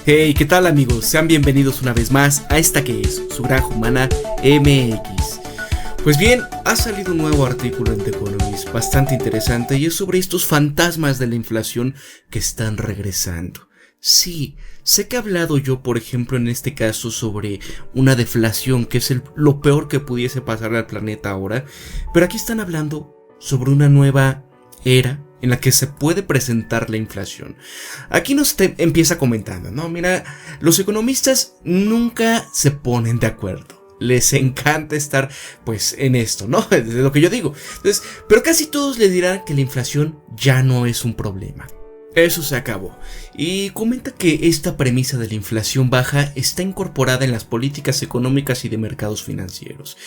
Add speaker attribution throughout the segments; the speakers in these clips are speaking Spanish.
Speaker 1: Hey, ¿qué tal amigos? Sean bienvenidos una vez más a esta que es su Granja Humana MX. Pues bien, ha salido un nuevo artículo en The Economist bastante interesante y es sobre estos fantasmas de la inflación que están regresando. Sí, sé que he hablado yo, por ejemplo, en este caso sobre una deflación, que es lo peor que pudiese pasarle al planeta ahora, pero aquí están hablando sobre una nueva era en la que se puede presentar la inflación. Aquí nos empieza comentando, ¿no? Mira, los economistas nunca se ponen de acuerdo. Les encanta estar, pues, en esto, ¿no? Es lo que yo digo. Entonces, pero casi todos le dirán que la inflación ya no es un problema. Eso se acabó. Y comenta que esta premisa de la inflación baja está incorporada en las políticas económicas y de mercados financieros.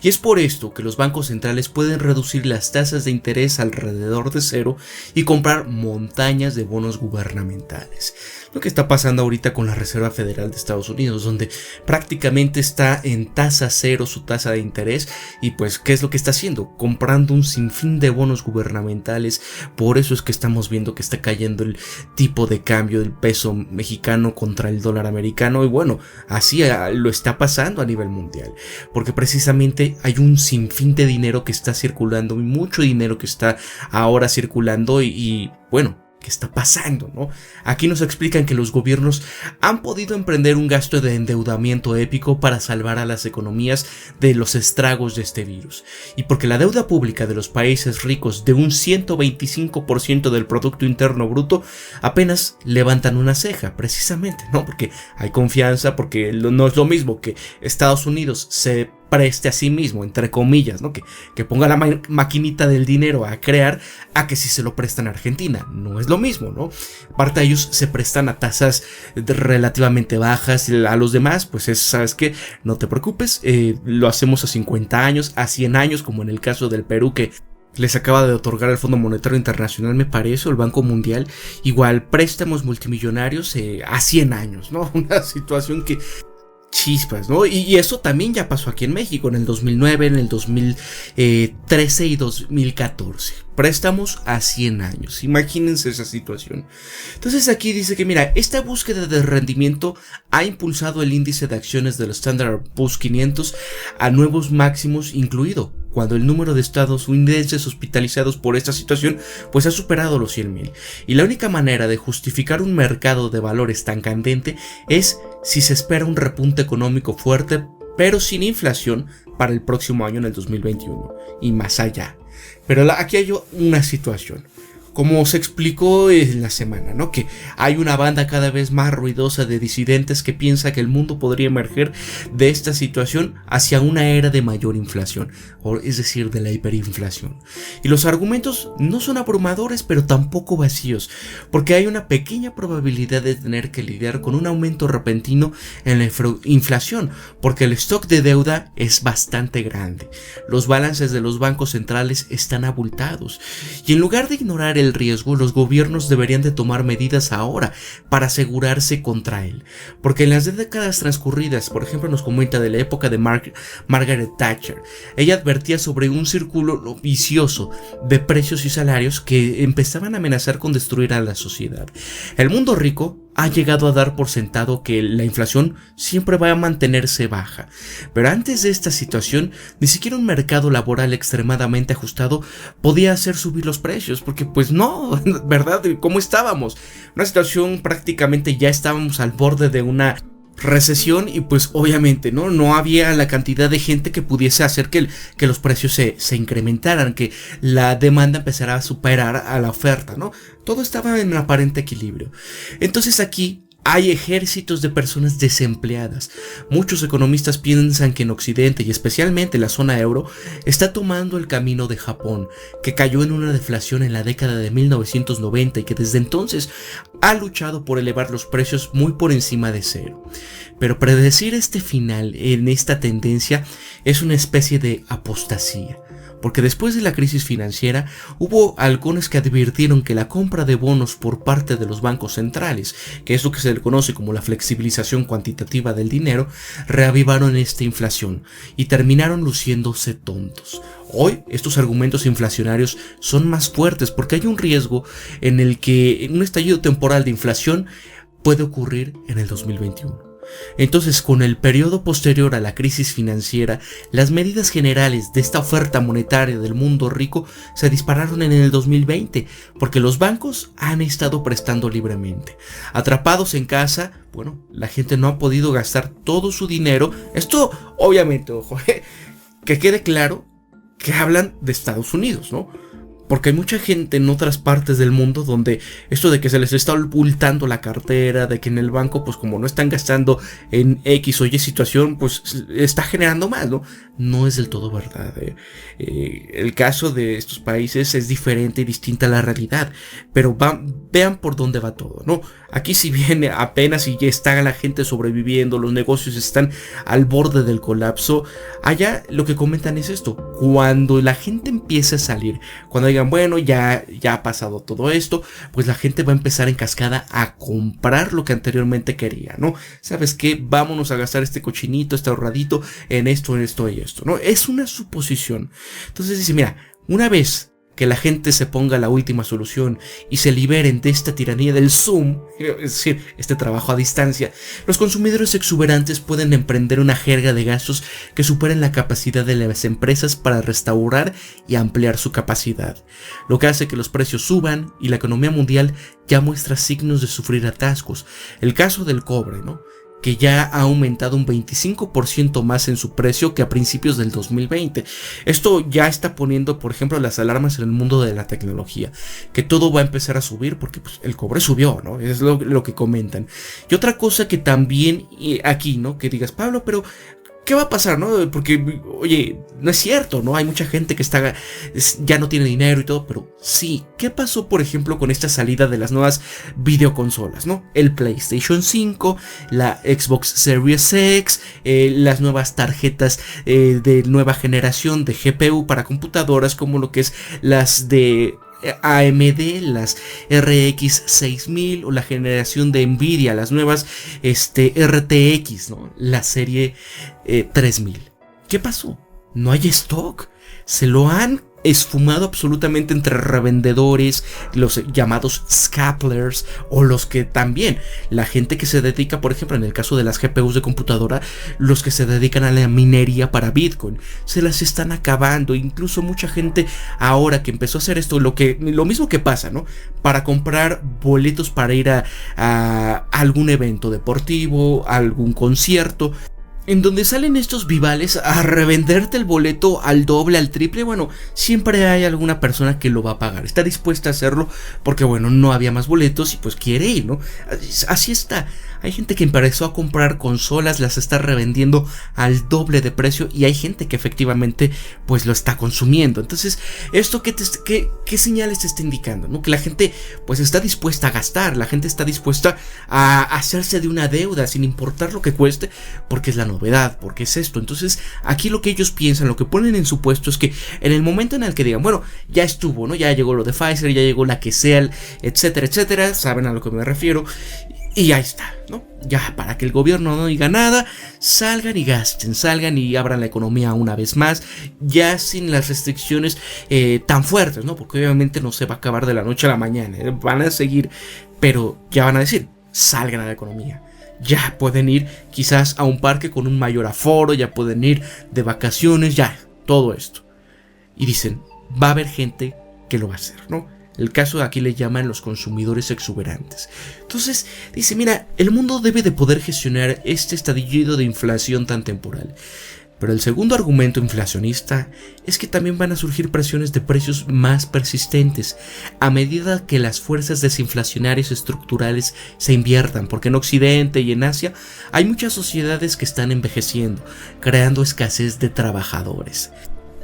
Speaker 1: Y es por esto que los bancos centrales pueden reducir las tasas de interés alrededor de cero y comprar montañas de bonos gubernamentales. Lo que está pasando ahorita con la Reserva Federal de Estados Unidos, donde prácticamente está en tasa cero su tasa de interés. Y pues, ¿qué es lo que está haciendo? Comprando un sinfín de bonos gubernamentales. Por eso es que estamos viendo que está cayendo el tipo de cambio del peso mexicano contra el dólar americano. Y bueno, así lo está pasando a nivel mundial, porque precisamente hay un sinfín de dinero que está circulando, y mucho dinero que está ahora circulando y bueno, ¿qué está pasando, no? Aquí nos explican que los gobiernos han podido emprender un gasto de endeudamiento épico para salvar a las economías de los estragos de este virus. Y porque la deuda pública de los países ricos de un 125% del Producto Interno Bruto apenas levantan una ceja, precisamente, ¿no? Porque hay confianza, porque no es lo mismo que Estados Unidos se preste a sí mismo, entre comillas, ¿no? Que ponga la maquinita del dinero a crear, a que si se lo prestan a Argentina. No es lo mismo, ¿no? Aparte, ellos se prestan a tasas relativamente bajas, y a los demás, pues es, ¿sabes qué? No te preocupes, lo hacemos a 50 años, a 100 años, como en el caso del Perú, que les acaba de otorgar el Fondo Monetario Internacional, me parece, o el Banco Mundial, igual préstamos multimillonarios a 100 años, ¿no? Una situación que chispas, ¿no? Y eso también ya pasó aquí en México en el 2009, en el 2013 y 2014. Préstamos a 100 años. Imagínense esa situación. Entonces aquí dice que mira, esta búsqueda de rendimiento ha impulsado el índice de acciones del Standard & Poor's 500 a nuevos máximos, incluido cuando el número de estadounidenses hospitalizados por esta situación pues ha superado los 100,000. Y la única manera de justificar un mercado de valores tan candente es si se espera un repunte económico fuerte, pero sin inflación, para el próximo año, en el 2021 y más allá. Pero aquí hay una situación, como se explicó en la semana, ¿no? Que hay una banda cada vez más ruidosa de disidentes que piensa que el mundo podría emerger de esta situación hacia una era de mayor inflación, es decir, de la hiperinflación. Y los argumentos no son abrumadores, pero tampoco vacíos, porque hay una pequeña probabilidad de tener que lidiar con un aumento repentino en la inflación, porque el stock de deuda es bastante grande. Los balances de los bancos centrales están abultados, y en lugar de ignorar el riesgo, los gobiernos deberían de tomar medidas ahora para asegurarse contra él, porque en las décadas transcurridas, por ejemplo, nos comenta de la época de Margaret Thatcher, ella advertía sobre un círculo vicioso de precios y salarios que empezaban a amenazar con destruir a la sociedad. El mundo rico ha llegado a dar por sentado que la inflación siempre va a mantenerse baja, pero antes de esta situación ni siquiera un mercado laboral extremadamente ajustado podía hacer subir los precios, porque pues no, ¿verdad? ¿Cómo estábamos? Una situación prácticamente ya estábamos al borde de una recesión y pues obviamente no había la cantidad de gente que pudiese hacer que los precios se incrementaran, que la demanda empezara a superar a la oferta, ¿no? Todo estaba en aparente equilibrio. Entonces aquí hay ejércitos de personas desempleadas. Muchos economistas piensan que en Occidente, y especialmente la zona euro, está tomando el camino de Japón, que cayó en una deflación en la década de 1990 y que desde entonces ha luchado por elevar los precios muy por encima de cero. Pero predecir este final en esta tendencia es una especie de apostasía, porque después de la crisis financiera hubo algunos que advirtieron que la compra de bonos por parte de los bancos centrales, que es lo que se le conoce como la flexibilización cuantitativa del dinero, reavivaron esta inflación y terminaron luciéndose tontos. Hoy estos argumentos inflacionarios son más fuertes porque hay un riesgo en el que en un estallido temporal de inflación puede ocurrir en el 2021. Entonces, con el periodo posterior a la crisis financiera, las medidas generales de esta oferta monetaria del mundo rico se dispararon en el 2020, porque los bancos han estado prestando libremente. Atrapados en casa, bueno, la gente no ha podido gastar todo su dinero. Esto, obviamente, ojo, que quede claro que hablan de Estados Unidos, ¿no? Porque hay mucha gente en otras partes del mundo donde esto de que se les está ocultando la cartera, de que en el banco, pues como no están gastando en X o Y situación, pues está generando más, ¿no? No es del todo verdad. El caso de estos países es diferente y distinta a la realidad, pero vean por dónde va todo, ¿no? Aquí si bien apenas y ya está la gente sobreviviendo, los negocios están al borde del colapso, allá lo que comentan es esto: cuando la gente empiece a salir, cuando digan, bueno, ya ha pasado todo esto, pues la gente va a empezar en cascada a comprar lo que anteriormente quería, ¿no? ¿Sabes qué? Vámonos a gastar este cochinito, este ahorradito en esto y esto, ¿no? Es una suposición. Entonces dice, mira, una vez que la gente se ponga la última solución y se liberen de esta tiranía del Zoom, es decir, este trabajo a distancia, los consumidores exuberantes pueden emprender una jerga de gastos que superen la capacidad de las empresas para restaurar y ampliar su capacidad, lo que hace que los precios suban y la economía mundial ya muestra signos de sufrir atascos. El caso del cobre, ¿no?, que ya ha aumentado un 25% más en su precio que a principios del 2020. Esto ya está poniendo, por ejemplo, las alarmas en el mundo de la tecnología, que todo va a empezar a subir porque pues, el cobre subió, ¿no? Es lo que comentan. Y otra cosa que también aquí, ¿no?, que digas, Pablo, pero ¿qué va a pasar, no? Porque, oye, no es cierto, ¿no? Hay mucha gente que ya no tiene dinero y todo, pero sí. ¿Qué pasó, por ejemplo, con esta salida de las nuevas videoconsolas, ¿no? El PlayStation 5, la Xbox Series X, las nuevas tarjetas de nueva generación de GPU para computadoras, como lo que es las de AMD, las RX 6000 o la generación de Nvidia, las nuevas RTX, ¿no?, la serie 3000. ¿Qué pasó? No hay stock. Se lo han esfumado absolutamente entre revendedores, los llamados scalpers, o los que también, la gente que se dedica, por ejemplo, en el caso de las GPUs de computadora, los que se dedican a la minería para Bitcoin, se las están acabando. Incluso mucha gente ahora que empezó a hacer esto, lo mismo que pasa, ¿no?, para comprar boletos para ir a algún evento deportivo, a algún concierto, en donde salen estos vivales a revenderte el boleto al doble, al triple. Bueno, siempre hay alguna persona que lo va a pagar, está dispuesta a hacerlo porque, bueno, no había más boletos y pues quiere ir, ¿no? Así está. Hay gente que empezó a comprar consolas, las está revendiendo al doble de precio, y hay gente que efectivamente pues lo está consumiendo. Entonces, ¿esto qué señales te está indicando, ¿no? Que la gente pues está dispuesta a gastar, la gente está dispuesta a hacerse de una deuda sin importar lo que cueste, porque es la novedad, porque es esto. Entonces, aquí lo que ellos piensan, lo que ponen en su puesto es que en el momento en el que digan, bueno, ya estuvo, ¿no?, ya llegó lo de Pfizer, ya llegó la que sea, etcétera, etcétera, saben a lo que me refiero. Y ahí está, ¿no? Ya, para que el gobierno no diga nada, salgan y gasten, salgan y abran la economía una vez más, ya sin las restricciones tan fuertes, ¿no? Porque obviamente no se va a acabar de la noche a la mañana, van a seguir, pero ya van a decir, salgan a la economía. Ya pueden ir quizás a un parque con un mayor aforo, ya pueden ir de vacaciones, ya, todo esto. Y dicen, va a haber gente que lo va a hacer, ¿no? El caso aquí le llaman los consumidores exuberantes. Entonces dice, mira, el mundo debe de poder gestionar este estallido de inflación tan temporal. Pero el segundo argumento inflacionista es que también van a surgir presiones de precios más persistentes a medida que las fuerzas desinflacionarias estructurales se inviertan, porque en Occidente y en Asia hay muchas sociedades que están envejeciendo, creando escasez de trabajadores.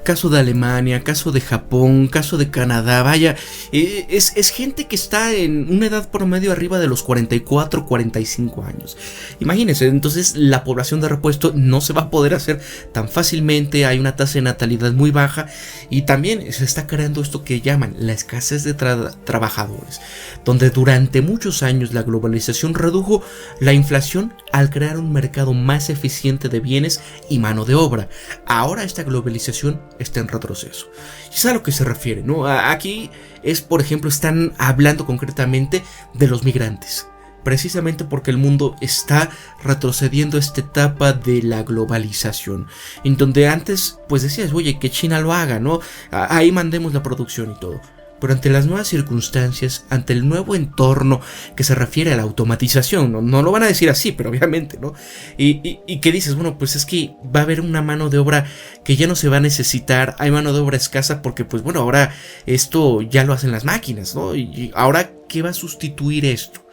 Speaker 1: Caso de Alemania, caso de Japón, caso de Canadá, vaya, es gente que está en una edad promedio arriba de los 44, 45 años. Imagínense, entonces la población de repuesto no se va a poder hacer tan fácilmente, hay una tasa de natalidad muy baja y también se está creando esto que llaman la escasez de trabajadores, donde durante muchos años la globalización redujo la inflación al crear un mercado más eficiente de bienes y mano de obra. Ahora esta globalización está en retroceso. Y es a lo que se refiere, ¿no? Aquí es, por ejemplo, están hablando concretamente de los migrantes. precisamente porque el mundo está retrocediendo a esta etapa de la globalización, en donde antes pues decías, oye, que China lo haga, ¿no? Ahí mandemos la producción y todo. Pero ante las nuevas circunstancias, ante el nuevo entorno que se refiere a la automatización, no lo van a decir así, pero obviamente, ¿no? Y que dices, bueno, pues es que va a haber una mano de obra que ya no se va a necesitar, hay mano de obra escasa porque, pues bueno, ahora esto ya lo hacen las máquinas, ¿no? Y ahora, ¿qué va a sustituir esto?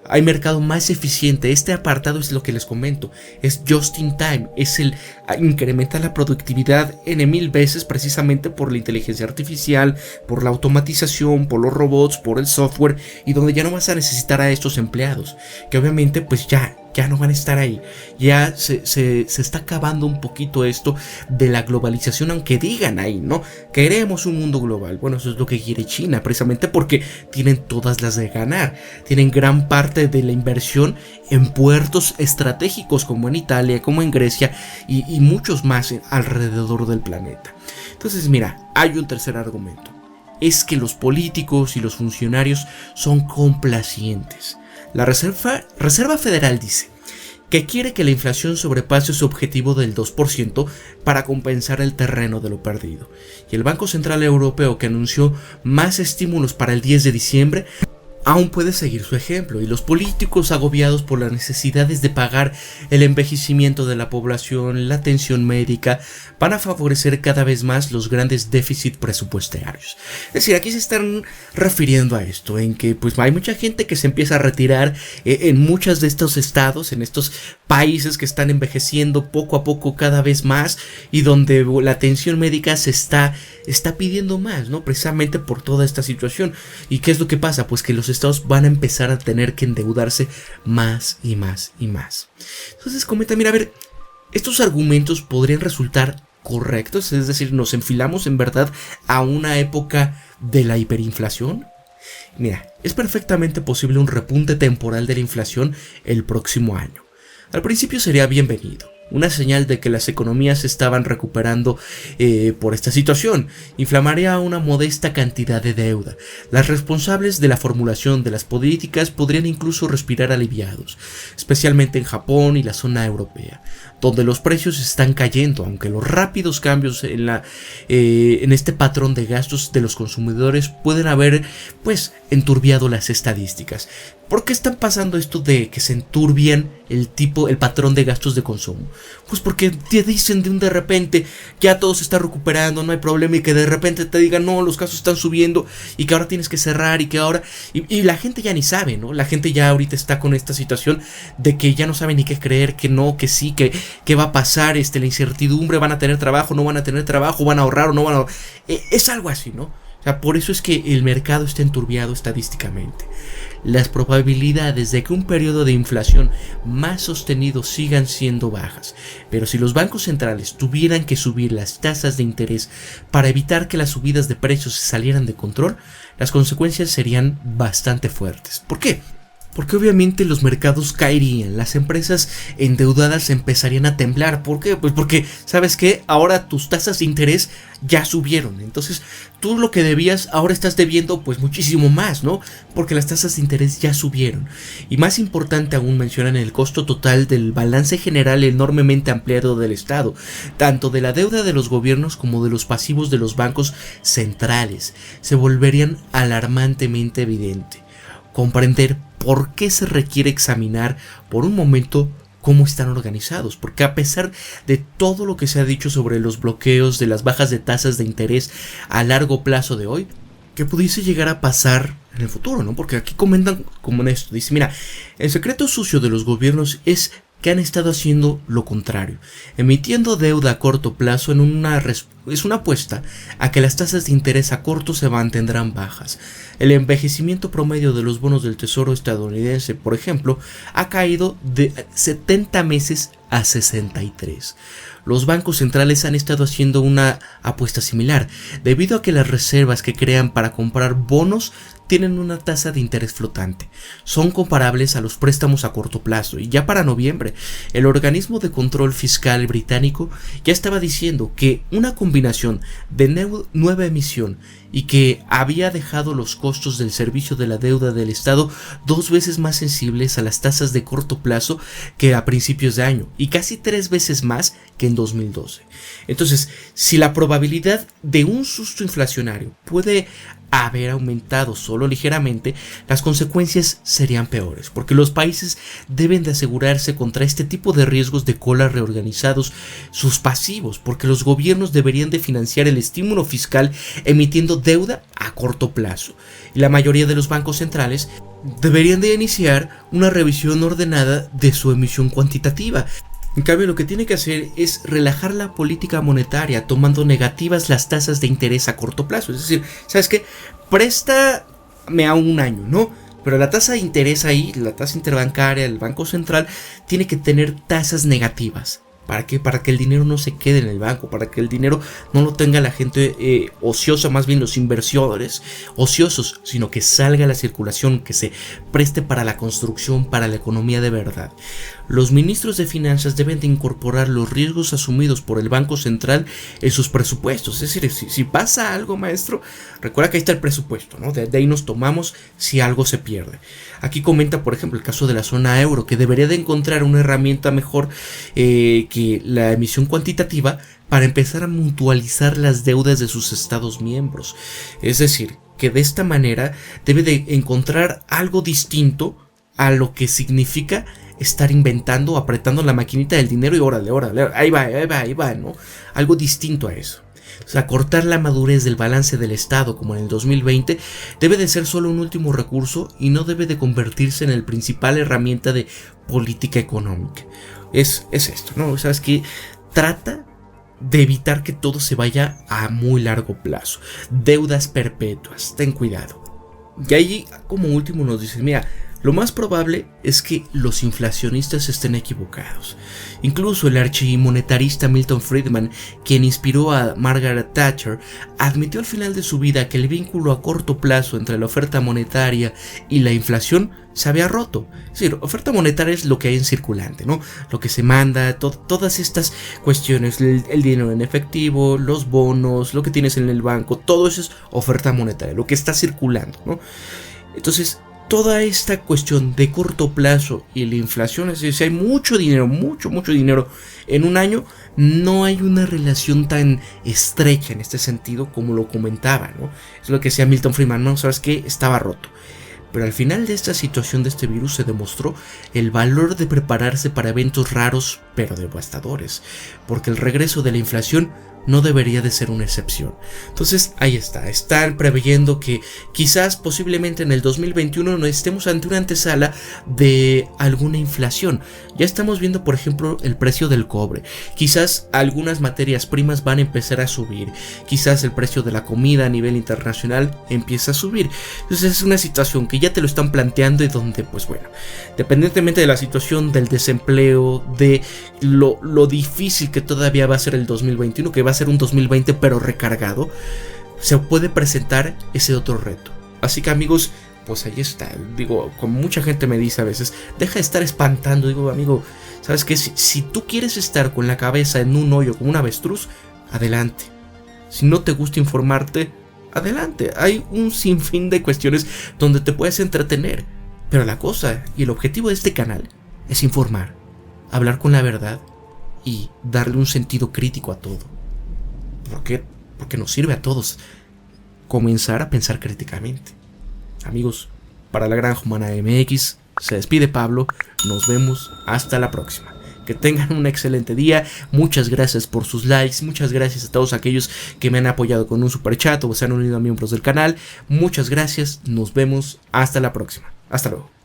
Speaker 1: Hay mercado más eficiente. Este apartado es lo que les comento, es just in time, es el incrementa la productividad en 1000 veces, precisamente por la inteligencia artificial, por la automatización, por los robots, por el software, y donde ya no vas a necesitar a estos empleados, que obviamente pues ya no van a estar ahí. Ya se está acabando un poquito esto de la globalización, aunque digan ahí, ¿no? Queremos un mundo global. Bueno, eso es lo que quiere China, precisamente porque tienen todas las de ganar. Tienen gran parte de la inversión en puertos estratégicos como en Italia, como en Grecia y muchos más alrededor del planeta. Entonces, mira, hay un tercer argumento. Es que los políticos y los funcionarios son complacientes. La Reserva Federal dice que quiere que la inflación sobrepase su objetivo del 2% para compensar el terreno de lo perdido. Y el Banco Central Europeo, que anunció más estímulos para el 10 de diciembre, aún puede seguir su ejemplo, y los políticos agobiados por las necesidades de pagar el envejecimiento de la población, la atención médica, van a favorecer cada vez más los grandes déficits presupuestarios. Es decir, aquí se están refiriendo a esto, en que pues hay mucha gente que se empieza a retirar en muchos de estos estados, en estos países que están envejeciendo poco a poco cada vez más, y donde la atención médica se está pidiendo más, ¿no? Precisamente por toda esta situación. ¿Y qué es lo que pasa? Pues que los estados van a empezar a tener que endeudarse más y más y más. Entonces comenta, mira, a ver, estos argumentos podrían resultar correctos, es decir, nos enfilamos en verdad a una época de la hiperinflación. Mira, es perfectamente posible un repunte temporal de la inflación el próximo año. Al principio sería bienvenido, una señal de que las economías se estaban recuperando por esta situación. Inflamaría una modesta cantidad de deuda. Las responsables de la formulación de las políticas podrían incluso respirar aliviados, especialmente en Japón y la zona europea, donde los precios están cayendo, aunque los rápidos cambios en este patrón de gastos de los consumidores pueden haber pues enturbiado las estadísticas. ¿Por qué están pasando esto de que se enturbian el patrón de gastos de consumo? Pues porque te dicen de repente ya todo se está recuperando, no hay problema, y que de repente te digan no, los casos están subiendo y que ahora tienes que cerrar y que ahora... Y la gente ya ni sabe, ¿no? La gente ya ahorita está con esta situación de que ya no sabe ni qué creer, que no, que sí, que va a pasar, la incertidumbre, van a tener trabajo, no van a tener trabajo, van a ahorrar o no van a ahorrar. Es algo así, ¿no? O sea, por eso es que el mercado está enturbiado estadísticamente. Las probabilidades de que un periodo de inflación más sostenido sigan siendo bajas. Pero si los bancos centrales tuvieran que subir las tasas de interés para evitar que las subidas de precios se salieran de control, las consecuencias serían bastante fuertes. ¿Por qué? Porque obviamente los mercados caerían, las empresas endeudadas empezarían a temblar. ¿Por qué? Pues porque, ¿sabes qué? Ahora tus tasas de interés ya subieron. Entonces, tú lo que debías, ahora estás debiendo pues muchísimo más, ¿no? Porque las tasas de interés ya subieron. Y más importante aún, mencionan el costo total del balance general enormemente ampliado del Estado, tanto de la deuda de los gobiernos como de los pasivos de los bancos centrales. Se volverían alarmantemente evidente. Comprender por qué se requiere examinar por un momento cómo están organizados, porque a pesar de todo lo que se ha dicho sobre los bloqueos de las bajas de tasas de interés a largo plazo de hoy, que pudiese llegar a pasar en el futuro, ¿no? Porque aquí comentan como en esto, dice, mira, el secreto sucio de los gobiernos es que han estado haciendo lo contrario, emitiendo deuda a corto plazo es una apuesta a que las tasas de interés a corto se mantendrán bajas. El envejecimiento promedio de los bonos del Tesoro estadounidense, por ejemplo, ha caído de 70 meses a 63. Los bancos centrales han estado haciendo una apuesta similar, debido a que las reservas que crean para comprar bonos tienen una tasa de interés flotante. Son comparables a los préstamos a corto plazo y ya para noviembre el organismo de control fiscal británico ya estaba diciendo que una combinación de nueva emisión y que había dejado los costos del servicio de la deuda del Estado 2 veces más sensibles a las tasas de corto plazo que a principios de año y casi 3 veces más que en 2012. Entonces, si la probabilidad de un susto inflacionario puede haber aumentado solo ligeramente, las consecuencias serían peores, porque los países deben de asegurarse contra este tipo de riesgos de cola reorganizados sus pasivos, porque los gobiernos deberían de financiar el estímulo fiscal emitiendo deuda a corto plazo, y la mayoría de los bancos centrales deberían de iniciar una revisión ordenada de su emisión cuantitativa. En cambio, lo que tiene que hacer es relajar la política monetaria, tomando negativas las tasas de interés a corto plazo. Es decir, ¿sabes qué? Préstame a un año, ¿no? Pero la tasa de interés ahí, la tasa interbancaria del Banco Central, tiene que tener tasas negativas. ¿Para qué? Para que el dinero no se quede en el banco, para que el dinero no lo tenga la gente ociosa, más bien los inversores ociosos, sino que salga a la circulación, que se preste para la construcción, para la economía de verdad. Los ministros de finanzas deben de incorporar los riesgos asumidos por el Banco Central en sus presupuestos. Es decir, si pasa algo, maestro, recuerda que ahí está el presupuesto, ¿no? De ahí nos tomamos si algo se pierde. Aquí comenta, por ejemplo, el caso de la zona euro, que debería de encontrar una herramienta mejor que la emisión cuantitativa para empezar a mutualizar las deudas de sus estados miembros. Es decir, que de esta manera debe de encontrar algo distinto a lo que significa estar inventando, apretando la maquinita del dinero y órale, ahí va, ¿no? Algo distinto a eso. O sea, cortar la madurez del balance del Estado como en el 2020 debe de ser solo un último recurso y no debe de convertirse en la principal herramienta de política económica. Es esto, ¿no? O sea, es que trata de evitar que todo se vaya a muy largo plazo. Deudas perpetuas, ten cuidado. Y ahí como último nos dicen, mira, lo más probable es que los inflacionistas estén equivocados. Incluso el archimonetarista Milton Friedman, quien inspiró a Margaret Thatcher, admitió al final de su vida que el vínculo a corto plazo entre la oferta monetaria y la inflación se había roto. Es decir, oferta monetaria es lo que hay en circulante, ¿no? Lo que se manda, todas estas cuestiones, el dinero en efectivo, los bonos, lo que tienes en el banco, todo eso es oferta monetaria, lo que está circulando, ¿no? Entonces, toda esta cuestión de corto plazo y la inflación, es decir, si hay mucho dinero, mucho dinero en un año, no hay una relación tan estrecha en este sentido como lo comentaba, ¿no? Es lo que decía Milton Friedman, ¿no? ¿Sabes qué? Estaba roto. Pero al final de esta situación de este virus se demostró el valor de prepararse para eventos raros pero devastadores, porque el regreso de la inflación no debería de ser una excepción. Entonces ahí está, están preveyendo que quizás posiblemente en el 2021 no estemos ante una antesala de alguna inflación. Ya estamos viendo, por ejemplo, el precio del cobre. Quizás algunas materias primas van a empezar a subir. Quizás el precio de la comida a nivel internacional empieza a subir. Entonces es una situación que ya te lo están planteando y donde, pues bueno, dependientemente de la situación del desempleo, de lo difícil que todavía va a ser el 2021, que va a ser un 2020 pero recargado, se puede presentar ese otro reto. Así que amigos, pues ahí está. Digo, como mucha gente me dice a veces, deja de estar espantando. Digo, amigo, ¿sabes qué? Si tú quieres estar con la cabeza en un hoyo como un avestruz, adelante. Si no te gusta informarte, adelante. Hay un sinfín de cuestiones donde te puedes entretener. Pero la cosa y el objetivo de este canal es informar, hablar con la verdad y darle un sentido crítico a todo. ¿Por qué? Porque nos sirve a todos comenzar a pensar críticamente. Amigos, para la Granja Humana MX, se despide Pablo. Nos vemos hasta la próxima. Que tengan un excelente día. Muchas gracias por sus likes. Muchas gracias a todos aquellos que me han apoyado con un super chat o se han unido a miembros del canal. Muchas gracias. Nos vemos hasta la próxima. Hasta luego.